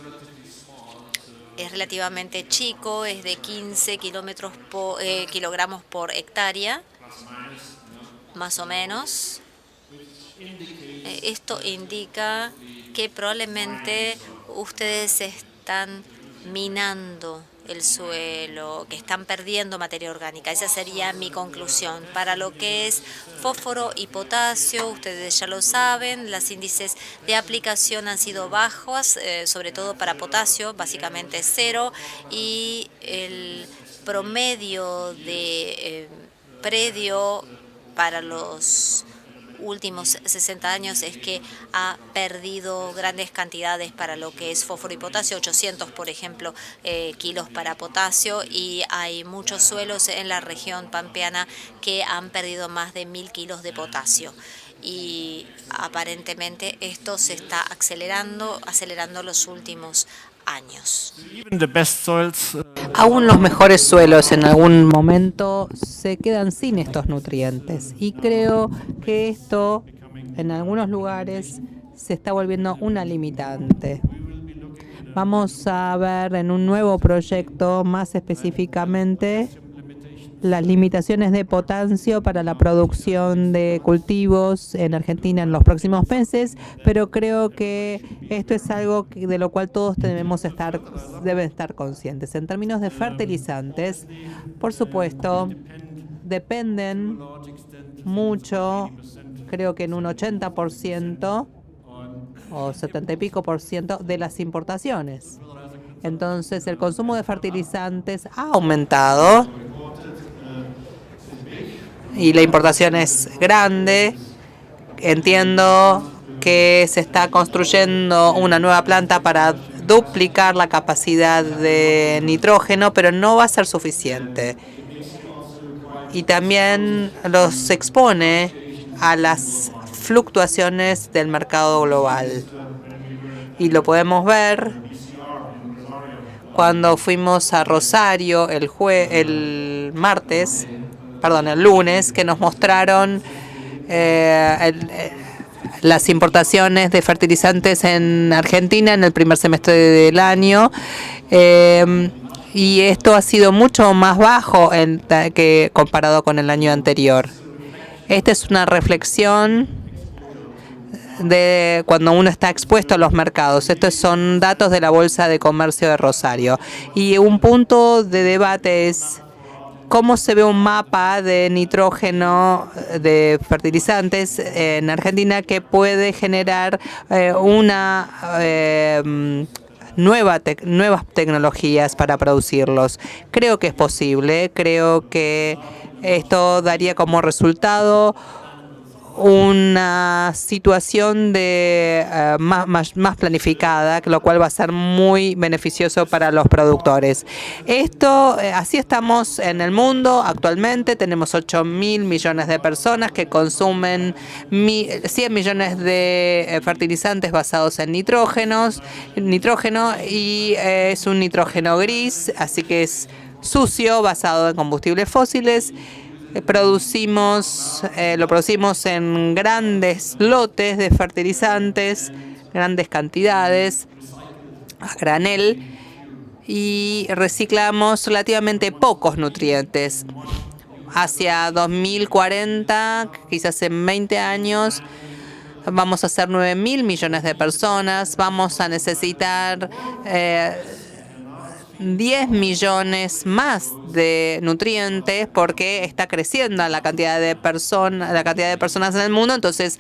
es relativamente chico, es de 15 kilogramos por hectárea, más o menos. Esto indica que probablemente ustedes están minando el suelo, que están perdiendo materia orgánica. Esa sería mi conclusión. Para lo que es fósforo y potasio, ustedes ya lo saben, los índices de aplicación han sido bajos, sobre todo para potasio, básicamente 0, y el promedio de predio para los últimos 60 años es que ha perdido grandes cantidades para lo que es fósforo y potasio, 800 por ejemplo kilos para potasio, y hay muchos suelos en la región pampeana que han perdido más de 1000 kilos de potasio, y aparentemente esto se está acelerando los últimos años. Even the best soils, Aún los mejores suelos en algún momento se quedan sin estos nutrientes, y creo que esto en algunos lugares se está volviendo una limitante. Vamos a ver en un nuevo proyecto más específicamente las limitaciones de potasio para la producción de cultivos en Argentina en los próximos meses, pero creo que esto es algo de lo cual todos deben estar conscientes. En términos de fertilizantes, por supuesto, dependen mucho, creo que en un 80% o 70 y pico por ciento de las importaciones. Entonces, el consumo de fertilizantes ha aumentado y la importación es grande. Entiendo que se está construyendo una nueva planta para duplicar la capacidad de nitrógeno, pero no va a ser suficiente. Y también los expone a las fluctuaciones del mercado global. Y lo podemos ver cuando fuimos a Rosario el lunes, que nos mostraron las importaciones de fertilizantes en Argentina en el primer semestre del año, y esto ha sido mucho más bajo que comparado con el año anterior. Esta es una reflexión de cuando uno está expuesto a los mercados. Estos son datos de la Bolsa de Comercio de Rosario. Y un punto de debate es cómo se ve un mapa de nitrógeno de fertilizantes en Argentina que puede generar nuevas tecnologías para producirlos. Creo que es posible, creo que esto daría como resultado una situación de más planificada, lo cual va a ser muy beneficioso para los productores. Así estamos en el mundo actualmente. Tenemos 8.000 millones de personas que consumen 100 millones de fertilizantes basados en nitrógeno, y es un nitrógeno gris, así que es sucio, basado en combustibles fósiles. Lo producimos en grandes lotes de fertilizantes, grandes cantidades, a granel, y reciclamos relativamente pocos nutrientes. hacia 2040, quizás en 20 años, vamos a ser 9.000 millones de personas, vamos a necesitar 10 millones más de nutrientes porque está creciendo la cantidad de personas en el mundo, entonces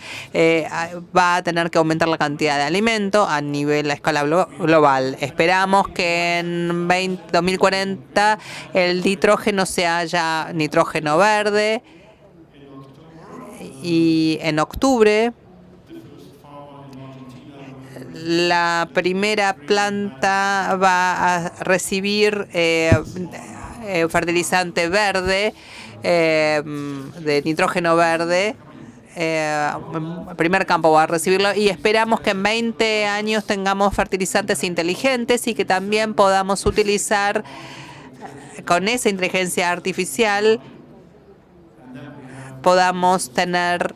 va a tener que aumentar la cantidad de alimento a escala global. Esperamos que en 2040 el nitrógeno sea ya nitrógeno verde, y en octubre la primera planta va a recibir fertilizante verde, de nitrógeno verde. El primer campo va a recibirlo y esperamos que en 20 años tengamos fertilizantes inteligentes y que también podamos utilizar con esa inteligencia artificial, podamos tener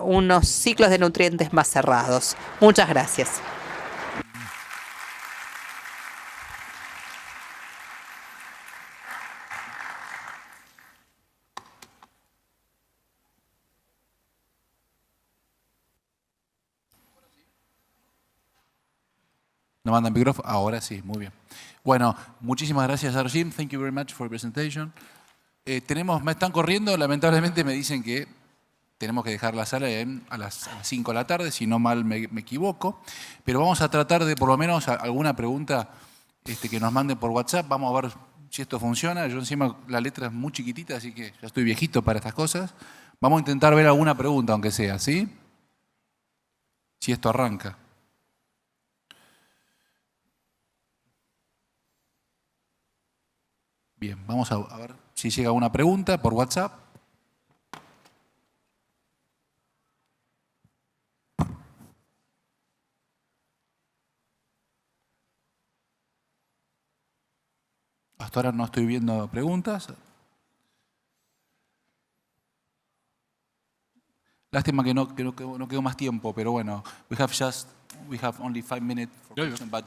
unos ciclos de nutrientes más cerrados. Muchas gracias. ¿No manda el micrófono? Ahora sí, muy bien. Bueno, muchísimas gracias, Arjim. Thank you very much for the presentation. Me están corriendo, lamentablemente me dicen que tenemos que dejar la sala a las 5 de la tarde, si no mal me equivoco. Pero vamos a tratar de por lo menos alguna pregunta que nos manden por WhatsApp. Vamos a ver si esto funciona. Yo encima la letra es muy chiquitita, así que ya estoy viejito para estas cosas. Vamos a intentar ver alguna pregunta, aunque sea, ¿sí? Si esto arranca. Bien, vamos a ver si llega una pregunta por WhatsApp. Hasta ahora no estoy viendo preguntas. Lástima que no quedó más tiempo, pero bueno, we have only 5 minutes for questions, but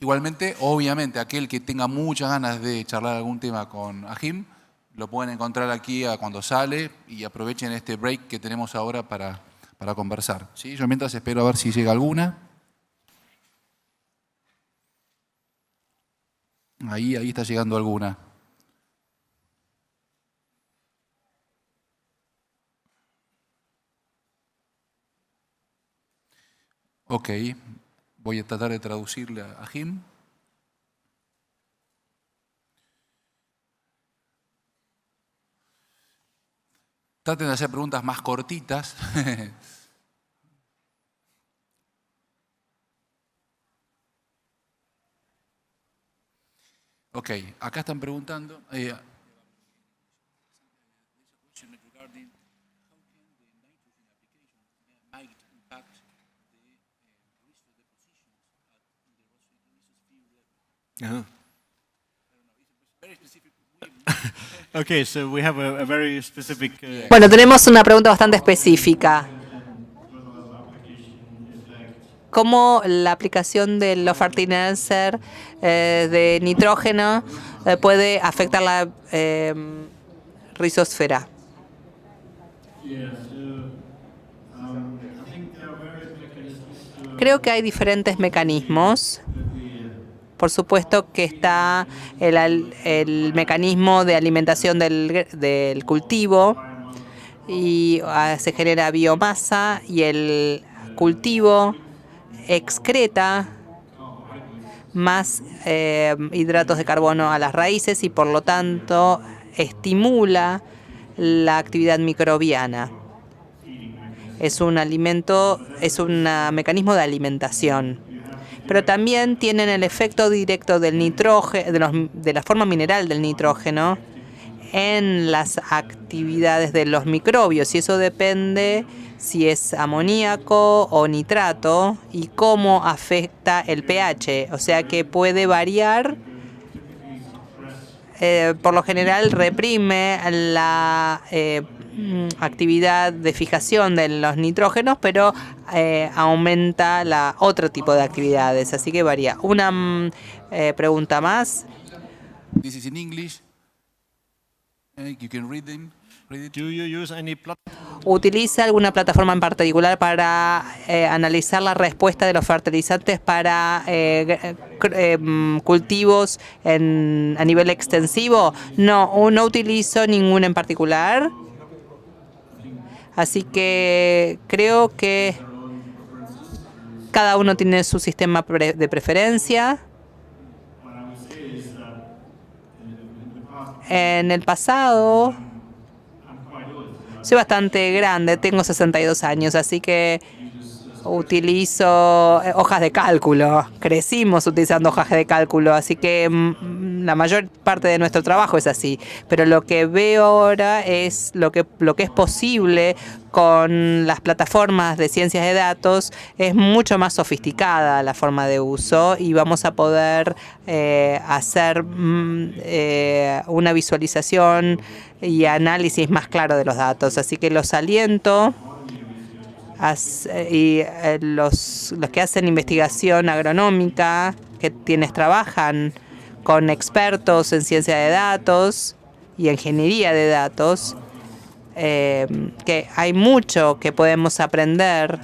igualmente, obviamente, aquel que tenga muchas ganas de charlar algún tema con Ajim, lo pueden encontrar aquí cuando sale y aprovechen este break que tenemos ahora para conversar. ¿Sí? Yo mientras espero a ver si llega alguna. Ahí está llegando alguna. Ok, voy a tratar de traducirle a Jim. Traten de hacer preguntas más cortitas. Ok, acá están preguntando. Okay, so we have a very specific. Bueno, tenemos una pregunta bastante específica. ¿Cómo la aplicación de los fertilizantes de nitrógeno puede afectar la rizosfera? Creo que hay diferentes mecanismos. Por supuesto que está el mecanismo de alimentación del cultivo y se genera biomasa y el cultivo excreta más hidratos de carbono a las raíces y por lo tanto estimula la actividad microbiana. Es un mecanismo de alimentación. Pero también tienen el efecto directo del nitrógeno, de la forma mineral del nitrógeno en las actividades de los microbios. Y eso depende si es amoníaco o nitrato y cómo afecta el pH. O sea que puede variar. Por lo general reprime la actividad de fijación de los nitrógenos, pero aumenta otro tipo de actividades, así que varía. Una pregunta más. This is in English. You can read it. Do you use any ¿Utiliza alguna plataforma en particular para analizar la respuesta de los fertilizantes para cultivos a nivel extensivo? No, no utilizo ninguna en particular. Así que creo que cada uno tiene su sistema de preferencia. En el pasado, soy bastante grande, tengo 62 años, así que utilizo hojas de cálculo. Crecimos utilizando hojas de cálculo, así que la mayor parte de nuestro trabajo es así. Pero lo que veo ahora es lo que es posible con las plataformas de ciencias de datos. Es mucho más sofisticada la forma de uso y vamos a poder hacer una visualización y análisis más claro de los datos. Así que los aliento y los que hacen investigación agronómica, quienes trabajan con expertos en ciencia de datos y ingeniería de datos, que hay mucho que podemos aprender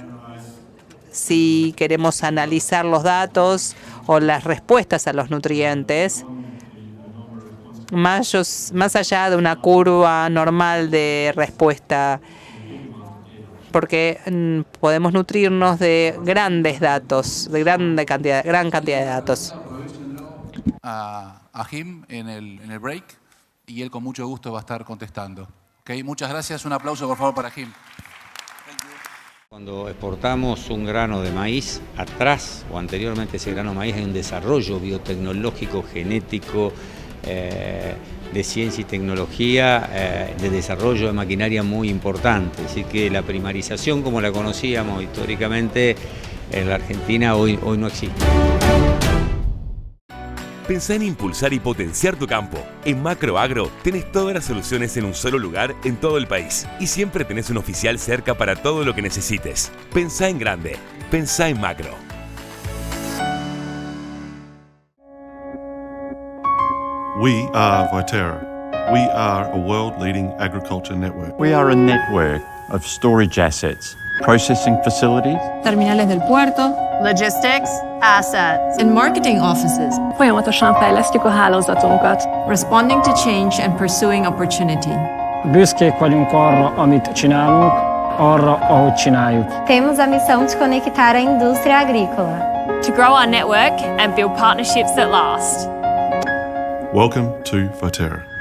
si queremos analizar los datos o las respuestas a los nutrientes, más allá de una curva normal de respuesta, porque podemos nutrirnos de grandes datos, de gran cantidad de datos. A Jim en el break y él con mucho gusto va a estar contestando. Okay, muchas gracias. Un aplauso por favor para Jim. Cuando exportamos un grano de maíz, atrás o anteriormente ese grano de maíz hay un desarrollo biotecnológico, genético, de ciencia y tecnología, de desarrollo de maquinaria muy importante. Así que la primarización como la conocíamos históricamente en la Argentina hoy no existe. Pensá en impulsar y potenciar tu campo. En Macroagro tenés todas las soluciones en un solo lugar en todo el país. Y siempre tenés un oficial cerca para todo lo que necesites. Pensá en grande. Pensá en Macro. We are Viterra. We are a world-leading agriculture network. We are a network of storage assets, processing facilities, terminales del puerto, logistics, assets, and marketing offices. Folyamatosan fejlesztjük a hálózatunkat. Responding to change and pursuing opportunity. Büszkék vagyunk arra, amit csinálunk, arra, ahogy csináljuk. Temos a missão de conectar a indústria agrícola. To grow our network and build partnerships that last. Welcome to Viterra.